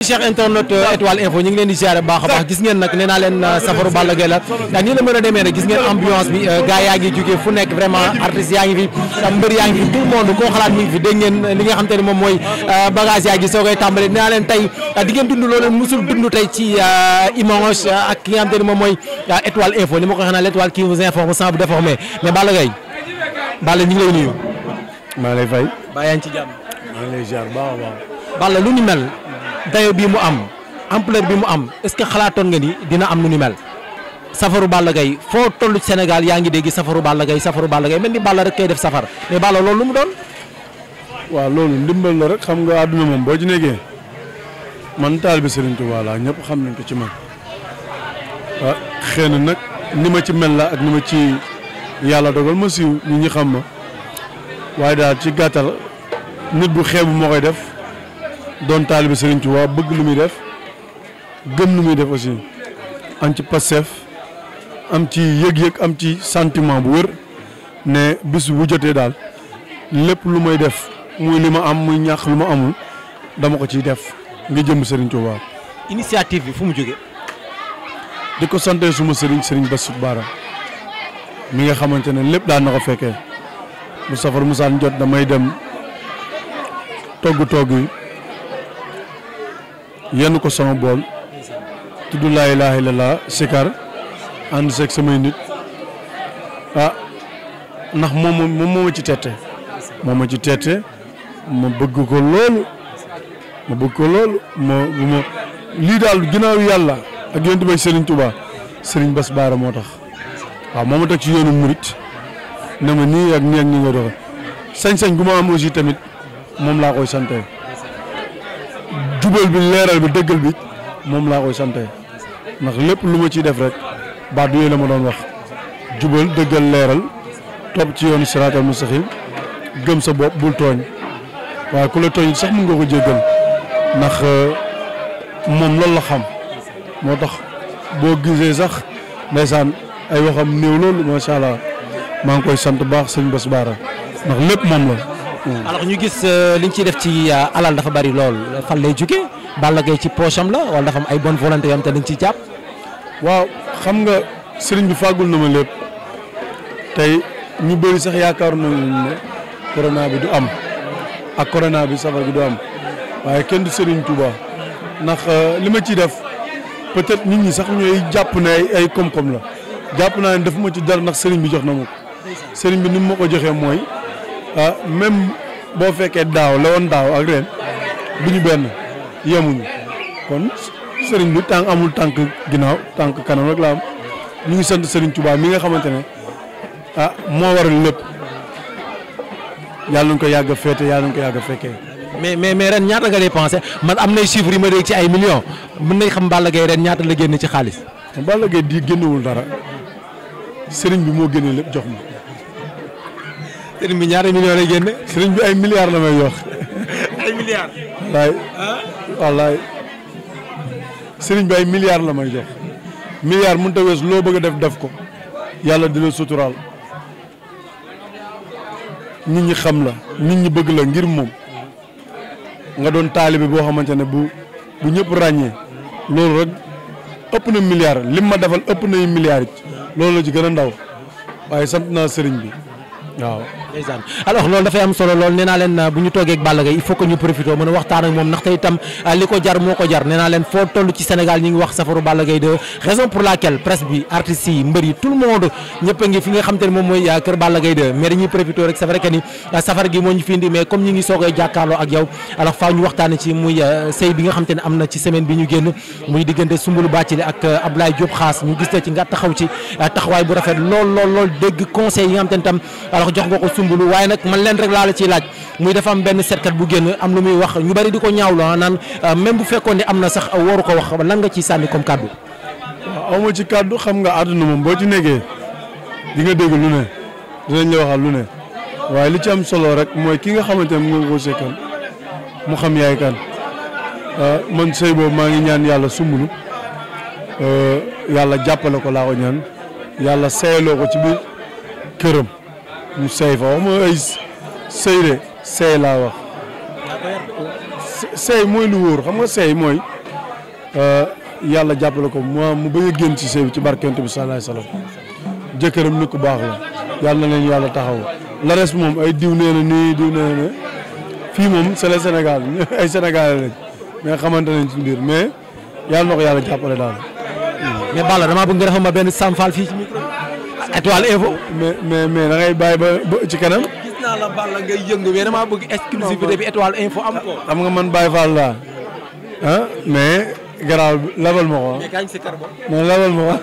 Cheikh internet étoile info ñu ngi leen di ziare bu baax a baax gis ngeen nag nee naa leen safaru Balla Gaye la nii la mën a demee rek gis ngeen ambiance bi gars yaa ngi jógee fu nekk vraiment artistes yaa ngi fi mbër yaa ngi fi tout le monde koo xalaat mi ngi fi dégg ngeen li nga xam te ne moom mooy bagage yaa ngi soo koy tàmbali nee naa leen tey di ngeen dund loolu musul dund tey ci image ak ki nga xam te ne moom mooy étoile info ni ma ko waxee naa l'étoile qui vous informe sans vous déformer mais Balla Gaye Balla ñu ngi lay nuyu. maa lay fay. baa yaa ngi ci jàmm. maa ngi lay ziar baax a baax. Balla lu ni mel dayo bii mu am ampleur bi mu am est-ce que xalaatoon nga ni dina am nu ni mel safaru Balla Gaye foo toll ci Sénégal yaa ngi dégg safaru Balla Gaye mel ni Balla rek kay def safar mais Balla loolu lu mu doon. waaw loolu ndimbal la rek xam nga àdduna moom boo ci nekkee man taalibe Serigne Touba laa ñëpp xam nañ ko ci man ah xëy na nag ni ma ci mel la ak ni ma ci yàlla dogal ma siiw nit ñi xam ma waaye daal ci gàttal nit bu xeebu moo koy def. doon taalibe Serigne Touba bëgg lu muy def gëm lu muy def aussi am ci passef am ci yëg-yëg am ci sentiment bu wër ne bis bu jotee daal lépp lu may def muy li ma am muy ñàkk lu ma amul dama ko ciy def nga jëm Serigne Touba. initiative bi fu mu jógee. di ko sante suma Serigne Bassirou Bara mi nga xamante ne lépp daan na ko fekkee bu safar musaan jot damay dem togg yi. yenn ko sama bool tudd laa ilaaha illallaah sikar ànd seeg samay nit ndax moom moo ma ci tette ma bëgg ko loolu ma lii daal ginnaaw yàlla ak yonent bi Serigne Touba Serigne Bass Bara moo tax waaw moo ma teg ci yoonu murit ne ma nii ak nii nga doxe sañ-sañ gu ma am aussi tamit moom laa koy sante jubal bi leeral bi dëggal bi moom laa koy sante ndax lépp lu ma ciy def rek baat yooyu la ma doon wax jubal dëggal leeral topp ci yoonu siraatal mustaqim gëm sa bopp bul tooñ waaye ku la tooñ sax mun nga ko jéggal ndax moom loolu la xam moo tax boo gisee sax ndeysaan ay waxam néew loolu macha allah maa ngi koy sant baax sëñ Bass Bara ndax lépp moom la. alors ñu gis liñ ciy def ci alal dafa bari lool fan lay jóge Balla Gaye ci poche am la wala dafa am ay bonne volonté yoo xam te dañ ciy jàpp. waaw xam nga sëriñ bi fàggul na ma lépp tey ñu bëri sax yaakaar nañu ne corona bi du am ak corona bi safar bi du am waaye kenn du sëriñ Touba ndax li ma ciy def peut-être nit ñi sax ñooy jàpp ne ay koom-koom la jàpp naa ne daf ma ci dara ndax sëriñ bi jox na ma ko sëriñ bi ni mu ma ko joxee mooy. même boo fekkee daaw la woon daaw ak ren du ñu benn yemuñu kon sëriñ bi tànk amul tànk ginnaaw tànk kanam rek la am ñu ngi sant sëriñ Touba mi nga xamante ne moo waral lépp yàlla nañu ko yàgg a féete yàlla nañu ko yàgg a fekkee. mais ren ñaata nga dépensé man am nay chiffres yi ma dégg ci ay millions mën nañ xam Balla Gaye ren ñaata la génn ci xaalis. Balla Gaye di génnewul dara sëriñ bi moo génne lépp jox ma. sëriñ bi ñaata millions lay génne. sëriñ bi ay milliards la may jox. ay milliards. wallaay sëriñ bi ay milliards la may jox milliards mënut a wees loo bëgg a def ko yàlla dina suturaal nit ñi xam la nit ñi bëgg la ngir moom nga doon taalibe boo xamante ne bu ñëpp ràññee loolu rek ëpp na milliard lim ma defal ëpp na milliards it loolu la ci gën a ndaw waaye sant naa sëriñ bi. waaw ndeysaan alors loolu dafay am solo lool nee naa leen bu ñu toogee ak Balla Gaye il faut que ñu profité mën a waxtaan ak moom ndaxte itam li ko jar moo ko jar nee naa leen foo toll ci Sénégal ñi ngi wax safaru Balla Gaye de raison pour laquelle presse bi artistes yi mbër yi tout le monde ñëpp a ngi fi nga xam te ne moom mooy kër Balla Gaye de mais dañuy profité rek c'est vrai que ni safar gi moo ñu fi indi mais comme ñi ngi soogay jàkkaarloo ak yow alors faaw ñu waxtaane ci muy sëy bi nga xam te ne am na ci semaine bi ñu génn muy diggante Soumboulou Bathily ak Abdoulaye Diop Khass ñu gis la ci nga taxaw ci taxawaay bu rafet lool dégg conseil yi nga xam te ne tam alors jox nga ko Soumboulou waaye nag man leen rek laa la ciy laaj muy dafa am benn seetkat bu génn am lu muy wax ñu bari di ko ñaawlu naan même bu fekkoon ne am na sax waru ko wax lan nga ciy sànni comme kàddu. waaw amoo ci kàddu xam nga àdduna moom boo ci nekkee di nga dégg lu ne dinañ la waxal lu ne waaye li ci am solo rek mooy ki nga xamante ne mu nga ko sekkal mu xam yaay kan man sëy boobu maa ngi ñaan yàlla Soumboulou yàlla jàppale ko laa ko ñaan yàlla seeyaloo ko ci biir këram. mu sey fa wax ma ay sëy de sey laa wax sey mooy lu wóor xam nga sey mooy yàlla jàppale ko mu bañ a génn ci sëy bi ci barkent bi sallallahu alayhi wasallam jëkkëram nit ku baax la yàlla na leen yàlla taxaw la res moom ay diw nee na nii diw nee na fii moom c'est le Sénégal ay Sénégalais lañ mais xamante nañ ci mbir mais yàlla na ko yàlla jàppale daal. mais Balla damaa bëgg nga defal ma benn Samfal fii ci micro Étoile Info. mais da ngay bàyyi ba ci kanam. gis naa la Balla ngay yëngu mais damaa bëgg exclusivité bi Étoile Info am ko. xam nga man Baye Fall laa mais garaaw labal ma ko. mais kañ si kër ba. non labal ma ko.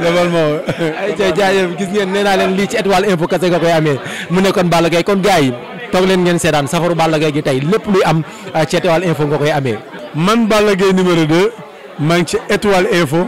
labal ma ko. ay jaajëf gis ngeen nee naa leen lii ci Étoile Info kese nga koy amee mu nekkoon Balla Gaye kon gars yi toog leen ngeen seetaan safaru Balla Gaye gi tey lépp luy am ci Étoile Info nga koy amee. man Balla Gaye numéro 2 maa ngi ci Étoile Info.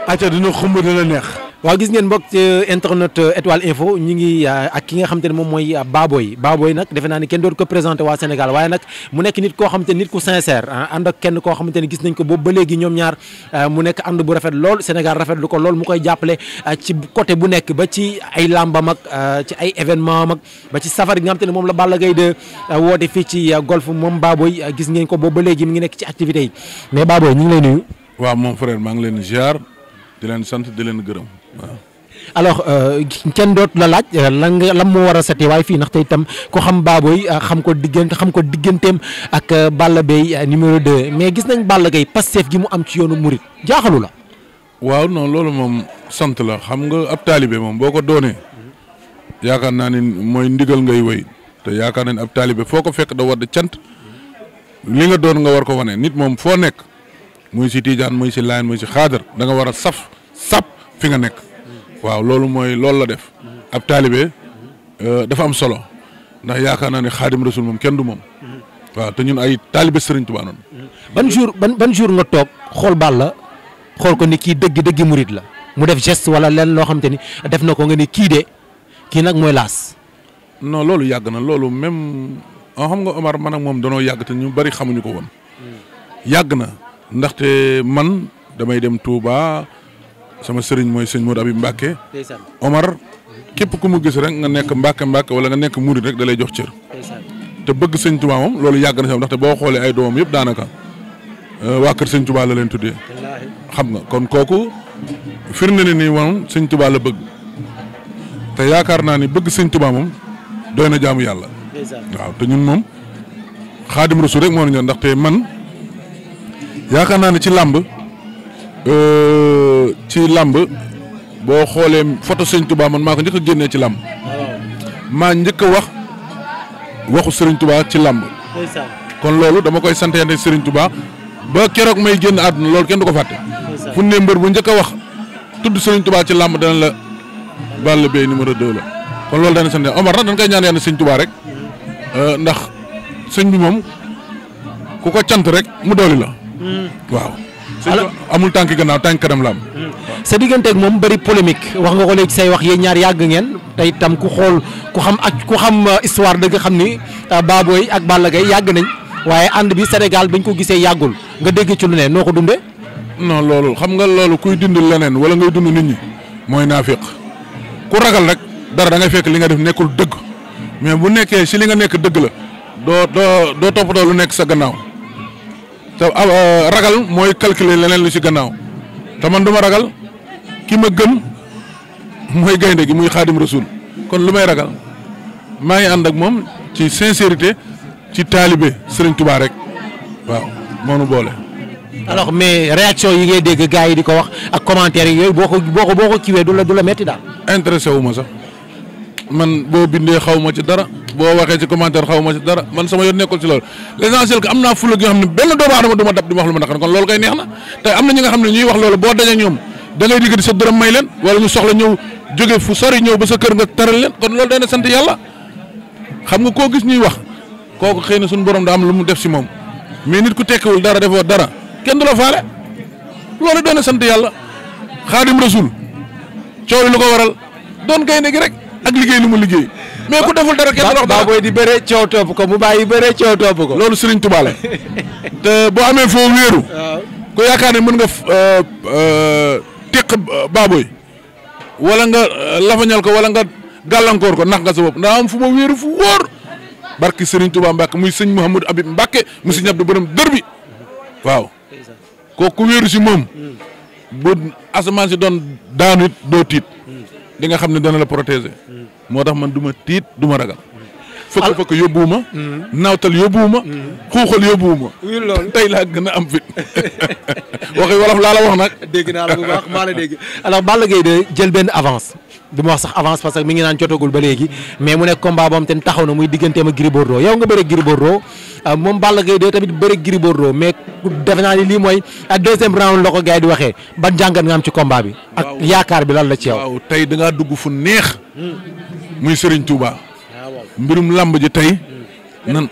acca dina xumb dina neex. waaw gis ngeen mbokk ci internet Étoile Info ñu ngi ak ki nga xam te ne moom mooy Baboy nag defe naa ni kenn doon ko présenté waa Sénégal waaye nag mu nekk nit koo xamante ni nit ku sincère ànd ak kenn koo xamante ni gis nañ ko boobu ba léegi ñoom ñaar mu nekk ànd bu rafet lool Sénégal rafetlu ko lool mu koy jàppale ci côté bu nekk ba ci ay làmbam ak ci ay événement am ak ba ci safar gi nga xam te ne moom la Balla Gaye de woote fii ci golf moom Baboy gis ngeen ko boobu ba léegi mi ngi nekk ci activités yi mais Baboy ñu ngi lay nuyu. waaw mon frère maa ngi leen ziar di leen sant di leen gërëm waaw. alors kenn dootu la laaj lan moo war a seti waaye fii ndax tey itam ko xam Baboy xam ko digganteem ak Balla Gaye numéro 2 mais gis nañ Balla Gaye Pastef gi mu am ci yoonu murit jaaxalu la. waaw non loolu moom sant la xam nga ab taalibe moom boo ko doonee yaakaar naa ni mooy ndigal ngay wéy te yaakaar naa ni ab taalibe foo ko fekk da war di cant li nga doon nga war ko wane nit moom foo nekk muy si Tijaan muy si Laayeen muy si Xaadar da nga war a sap fi nga nekk. waaw loolu la def ab taalibe dafa am solo ndax yaakaar naa ne Xaadim Rasul moom kenn du moom waaw te ñun ay taalibe Sëriñ Tuubaa noonu. ban jour nga toog xool Balla xool ko ni kii dëgg murit la mu def geste wala leen loo xam te ni def na ko nga ni kii nag mooy laas. non loolu yàgg na loolu même xam nga Omar man ak moom danoo yàgg te ñu bari xamuñu ko woon yàgg na ndaxte man damay dem Touba. sama sëriñ mooy sëñ Modou Habib Mbacke Omar képp ku mu gis rek nga nekk Mbacke wala nga nekk murid rek da lay jox cër te bëgg sëñ Touba moom loolu yàgg na si ndaxte boo xoolee ay doomam yëpp daanaka waa kër sëñ Touba la leen tuddee xam nga kon kooku firnde ne nii moom sëñ Touba la bëgg te yaakaar naa ni bëgg sëñ Touba moom doy na jaamu yàlla waaw te ñun moom Xaadim Rasul rek moo ñu ñor ndaxte man yaakaar naa ne ci làmb boo xoolee photo sëñ Touba man maa ko njëkk a génnee ci làmb maa njëkk a waxu Sëriñ Touba ci làmb kon loolu dama koy sant yàlla Sëriñ Touba ba keroog may génn àdduna loolu kenn du ko fàtte fu ne mbër bu njëkk a wax tudd Sëriñ Touba ci làmb dana la Balla Gaye numéro 2 la kon loolu dana sant Omar nag dañ koy ñaan yàlla Sëriñ Touba rek ndax sëñ bi moom ku ko cant rek mu dooli la waaw amul tànki gannaaw tànki kanam la am. sa digganteeg moom bëri polémique wax nga ko léegi say wax yéen ñaar yàgg ngeen te itam ku xam histoire dëgg xam ni Baboy ak Balla Gaye yàgg nañ waaye ànd bi Sénégal bañ ko gisee yàggul nga dégg ci lu ne noo ko dundee. non loolu xam nga loolu kuy dund leneen wala ngay dund nit ñi mooy naafiq ku ragal rek dara da ngay fekk li nga def nekkul dëgg mais bu nekkee si li nga nekk dëgg la doo toppatoo lu nekk sa gannaaw. te ragal mooy calculer leneen lu ci gannaaw te man du ma ragal ki ma gën mooy gaynde gi muy Xaadim Rasul kon lu may ragal maa ngi ànd ak moom ci sincérité ci taalibe Sëriñ Tuubaa rek waaw moo nu boole. alors mais réaction yi ngay dégg gars yi di ko wax ak commentaire yooyu boo ko kiiwee du la metti daal. intéressé wu ma sax man boo bindee xaw ma ci dara. boo waxee ci commentaire xaw ma ci dara man sama yoon nekkul ci loolu l'essentiel que am naa fula gi nga xam ne benn doomu aadama du ma dab di ma wax lu ma naqar kon loolu koy neex na te am na ñi nga xam ne ñuy wax loolu boo dajee ñoom da ngay digg di sa dërëm may leen wala ñu soxla ñëw jóge fu sori ñëw ba sa kër nga taral leen kon loolu day na sant yàlla xam nga koo gis ñuy wax kooku xëy na suñu borom daa am lu mu def si moom mais nit ku tekkiwul dara defoo dara kenn du la faale loolu doon na sant yàlla Xaadim Rasul coow lu ko waral doon gaynde gi rek ak liggéey li mu liggéey mais ku deful dara kenn du wax dara Baboy di bëre coow topp ko mu bàyyi bëre coow topp ko. loolu Serigne Touba la te boo amee foo wéeru. ku yaakaar ne mën nga teq Baboy wala nga lafañal ko wala nga gàllankoor ko nax nga sa bopp ndax am fu ma wéeru fu wóor barki Serigne Touba Mbacke muy sëñ Mouhamadou Habib Mbacke mu sëñ Abdou borom dër bi waaw kooku ku wéeru si moom bu asamaan si doon daanu it doo tiit di nga xam ne dana la protéger moo tax man du ma tiit du ma ragal fëkk yóbbuwuma nawtal yóbbuwuma xuuxal yóbbuwuma tey laa gën a am fit waxi wolof laa la wax nag dégg naa la bu baax maa la dégg alors Balla Gaye de jël benn avance du ma wax sax avance parce que mi ngi naan jotagul ba léegi mais mu nekk combat boom te taxaw na muy digganteem ak Gris Bordeaux yow nga bëre Gris Bordeaux moom Balla Gaye de tamit bëre Gris Bordeaux mais defe naa ni lii mooy ak deuxième round la ko gars yi di waxee ban jàngat nga am ci combat bi ak yaakaar bi lan la ci yow. waaw tey da ngaa dugg fu neex muy Serigne Touba mbirum lamb ji tey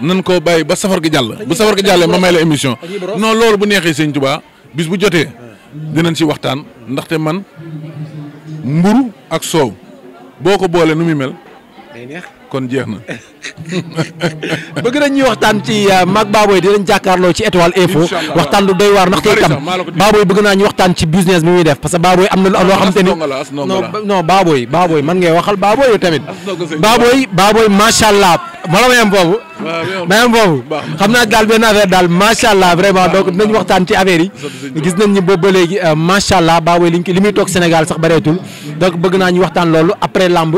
nan koo bàyyi ba safar gi jàll bu safar gi jàllee ma may la émission non loolu bu neexee Serigne Touba bis bu jotee dinañ ci waxtaan ndaxte man mburu ak soow boo ko boole nu muy mel day neex kon jeex na. bëgg nañ ñuy waxtaan ci mag Baboy dinañ jàkkaarloo ci Étoile Info waxtaan lu doy waar ndax tey tam Baboy bëgg naa ñu waxtaan ci business bi muy def parce que Baboy am na loo xam te ni non Baboy man ngay waxal Baboy yow tamit Baboy macha allah ma la mayam boobu xam naa daal benn affaire daal macha allah vraiment donc dinañ waxtaan ci affaire yi gis nañ ni boobu ba léegi macha allah Baboy li muy toog Sénégal sax bareetul donc bëgg naa ñu waxtaan loolu après lamb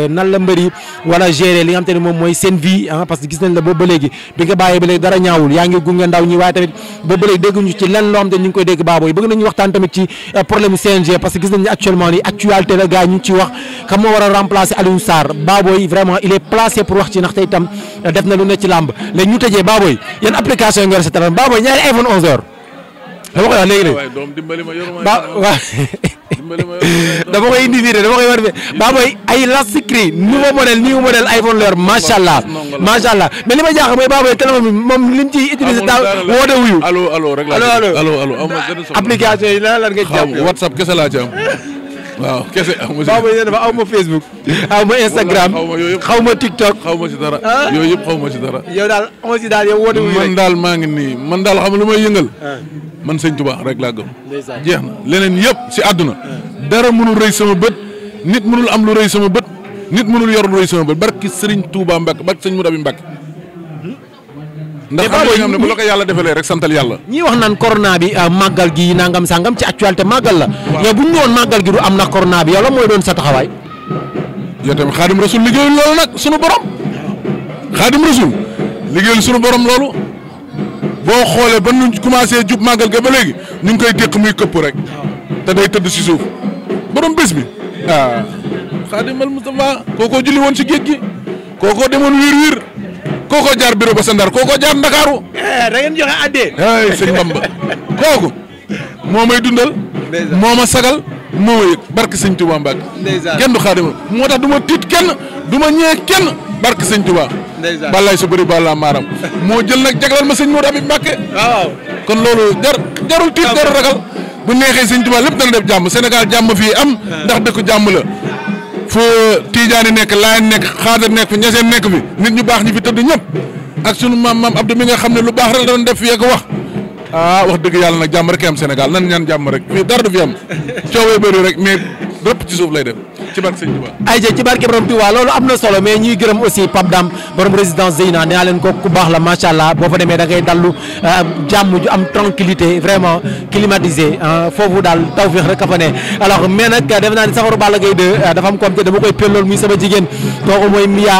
nan la mbëri wala gérer li nga xam te ne moom mooy seen vie parce que gis nañ la boobu ba léegi bi nga bàyyee ba léegi dara ñaawul yaa ngi gunge ndaw ñi waaye tamit boobu ba léegi dégguñu ci lenn loo xam te ñu ngi koy dégg Baboy bëgg nañu waxtaan tamit ci problème CNG parce que gis nañ ni actuellement ni actualité la gars yi ñu ngi ciy wax xam moo war a remplacer Alioune Sarr Baboy vraiment il est placé pour wax ci ndax tey itam def na lu ne ci làmb léegi ñu tëjee Baboy yan application nga yor sa téléphone Baboy ñaari iPhone 11 dama koy wax léegi-léegi dama koy indi fii de dama koy war fi Baboy ay last cri nouveau modèle iPhone la yor macha allah mais li ma jaaxal mooy Baboy téléphone bi moom li mu ciy utiliser daal woote wuyu allo rek application yi lan nga jàpp WhatsApp kese laa ci am waaw kese Baboy nee dafa aw ma Facebook aw ma Instagram xaw ma TikTok xaw ma ci dara yooyu yëpp xaw ma ci dara yow daal amoo ci daal yow woote wuyu man daal maa ngi nii man daal xam lu may yëngal man sëñ Tuubaa rek laa gëm jeex na leneen yëpp si àdduna dara mënul rëy sama bët nit mënul am lu rëy sama bët nit mënul yor lu rëy sama bët barki sëriñ Tuubaa Mbàkke barki sëñ Mudabi Mbàkke ndax xam ne bu la ko yàlla defalee rek santal yàlla ñii wax naan corona bi màggal gi nangam sangam ci actualité màggal la yow bu ñu ñëwoon màggal gi du am na corona bi yow la mooy doon sa taxawaay yow tamit xaadim rasul liggéeyul loolu nag sunu borom xaadim rasul liggéeyul sunu borom loolu boo xoolee ba nu commencé jub màggal ga ba léegi ñu ngi koy déq muy këpp rek te day tëdd si suuf borom bés bi xaadimal Mustafa kookoo julli woon si géej gi kookoo demoon wiir kookoo jaar bureau ba sa Ndar kookoo jaar Ndakaaru da ngeen joxe addee ay sëñ Bamba kooku moo may dundal moo ma sagal moo ma yëg barke sëñ Touba Mbacke kenn du xaadima moo tax du ma tiit kenn du ma ñee kenn barke sëñ Touba balaay sa bëri bala maaram moo jël nag jaglal ma sëñ Modou Habib Mbacke waaw kon loolu jarul tiit jarul ragal bu neexee sëñ Touba lépp dana def jàmm Sénégal jàmm fii am ndax dëkk jàmm la foo Tijaani nekk Laayeen nekk Xaadar nekk fi Ñaseen nekk fi nit ñu baax ñi fi tëdd ñëpp ak sunu maam Abdou mi nga xam ne lu baax rek la doon def fi ak wax wax dëgg yàlla nag jàmm rek am Sénégal nan ñaan jàmm rek fii dara du fi am coowee bëri rek mais rëpp ci suuf lay def ci barke Sëñ Touba ayja ci barke borom Touba loolu am na solo mais ñuy gërëm aussi Pape Dame borom résidence Zeyna nee naa leen ko ku baax la macha allah boo fa demee da ngay dallu jàmm ju am tranquillité vraiment climatisé foofu daal tawfeex rek a fa ne alors mais nag def naa ni safaru Balla Gaye 2 dafa am comme te dama koy pellool muy sama jigéen kooku mooy Mia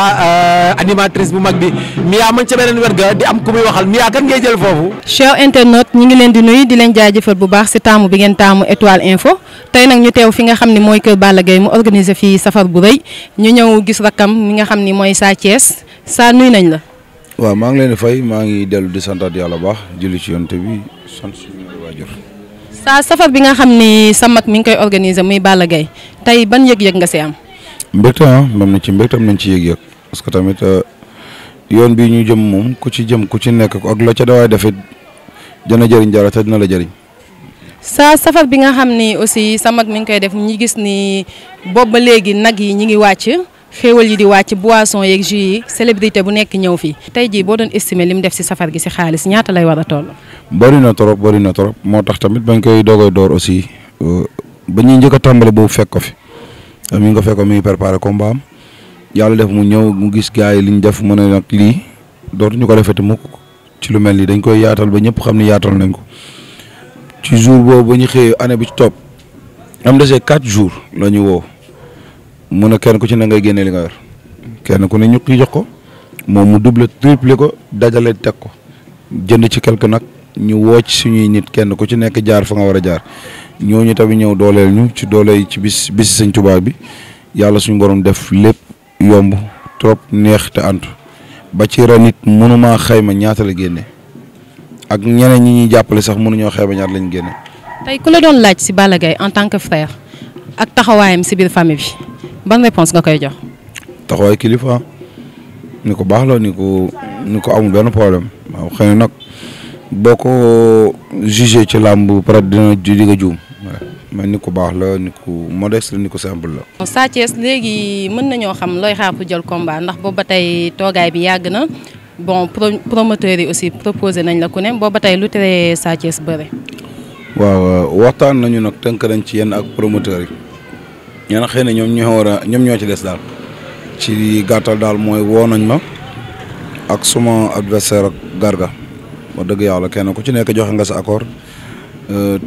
animatrice bu mag bi Mia man ca beneen wet ga di am ku muy waxal Mia kan ngay jël foofu. cher internaute ñi ngi leen di nuyu di leen jaajëfal bu baax si taamu bi ngeen taamu Étoile Info tey nag ñu teew fi nga xam ne mooy kër Balla Gaye mu organisé fii safar bu rëy ñu ñëw gis rakkam mi nga xam ni mooy Sa Thiès Sa nuyu nañ la. waaw maa ngi leen di fay maa ngi dellu di santaat yàlla baax julli ci yonte bi sant suñu waajur. Sa safar bi nga xam ni sa mag mi ngi koy organisé muy Balla Gaye tey ban yëg-yëg nga si am. mbégte mam na ci mbégte am nañ ci yëg-yëg parce que tamit yoon bi ñu jëm moom ku ci jëm ku ci nekk ak la ca dawaay defit dana jëriñ dara te dina la jëriñ. Sa safar bi nga xam ni aussi sa mag mi ngi koy def ñi gis ni boobu ba léegi nag yi ñi ngi wàcc xéewal yi di wàcc boisson yeeg jus yi célébrité bu nekk ñëw fii tey jii boo doon estimer li mu def si safar gi si xaalis ñaata lay war a toll. bëri na trop moo tax tamit bañ koy doogay door aussi ba ñuy njëkk a tàmbali boobu fekk ko fi mi ngi ko fekk ko mi ngi préparé combat am yàlla def mu ñëw mu gis gars yi li ñu def mu ne nag lii dootuñu ko defeti mukk ci lu mel ni dañ koy yaatal ba ñëpp xam ni yaatal nañ ko ci jour boobu ba ñu xëyee année bi ci topp am desee 4 jours la ñu woo mu ne kenn ku ci ne ngay génne li nga yor kenn ku ne ñu jox ko moom mu double triple ko dajale teg ko jënd ci quelque nag ñu woo ci suñuy nit kenn ku ci nekk jaar fa nga war a jaar ñooñu tamit ñëw dooleel ñu ci doole ci bis Sëñ Tuubaa bi yàlla suñu borom def lépp yomb trop neex te antu ba ci ren nit mënumaa xayma ñaata la génne ak ñeneen ñi ñuy jàppale sax mënuñoo xayma ñaata lañ génne. tey ku la doon laaj si Balla Gaye en tant que frère ak taxawaayam si biir famille bi ban réponse nga koy jox. taxawaay kilifa ni ko baax la ni ko amul benn problème waaw xëy na nag boo ko jugé ci làmb peut-être dina di nga juum mais ni ko baax la ni ko modeste la ni ko simple la. Sa Thiès léegi mën nañoo xam looy xaar pour jël combat ndax boobu ba tey toogaay bi yàgg na bon promoteurs yi aussi proposé nañ la ku ne boobu ba tey lu tere Sa Thiès bëre. waaw waxtaan nañu nag tënk nañ ci yenn ak promoteurs yi ñenn xëy na ñoom ñoo ci des daal ci gàttal daal mooy woo nañ ma ak suma adversaire ak Garga wax dëgg yàlla kenn ku ci nekk joxe nga sa accord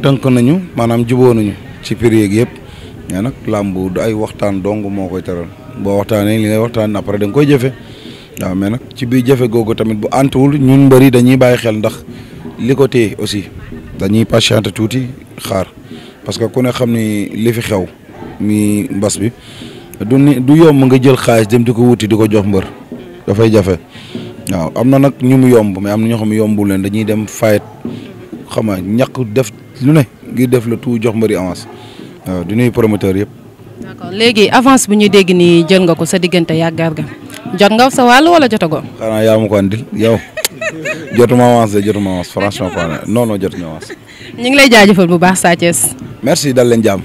tënk nañu maanaam juboo nañu ci période yëpp mais nag làmb du ay waxtaan dong moo koy tëral boo waxtaanee li ngay waxtaan après da nga koy jëfe waaw mais nag ci biir jëfe googu tamit bu antuwul ñun mbëri dañuy bàyyi xel ndax li ko téye aussi dañuy patienter tuuti xaar parce que ku ne xam ni li fi xew mi mbas bi du yomb nga jël xaalis dem di ko wuti di ko jox mbër dafay jafe waaw am na nag ñu mu yomb mais am na ñoo xam ne yombul leen dañuy dem fayet xam nga ñàkk def lu ne ngir def la tout jox mbëri avance waaw du nuyu promoteur yëpp. d'accord léegi avance bu ñu dégg nii jël nga ko sa diggante yàgg Garga jot nga sa wàll wala jotagoo. xanaa yaa ma ko andil yow jotuma avance franchement non jotuñu avance. ñu ngi lay jaajëfal bu baax Sa Thiès. merci dal leen jàmm.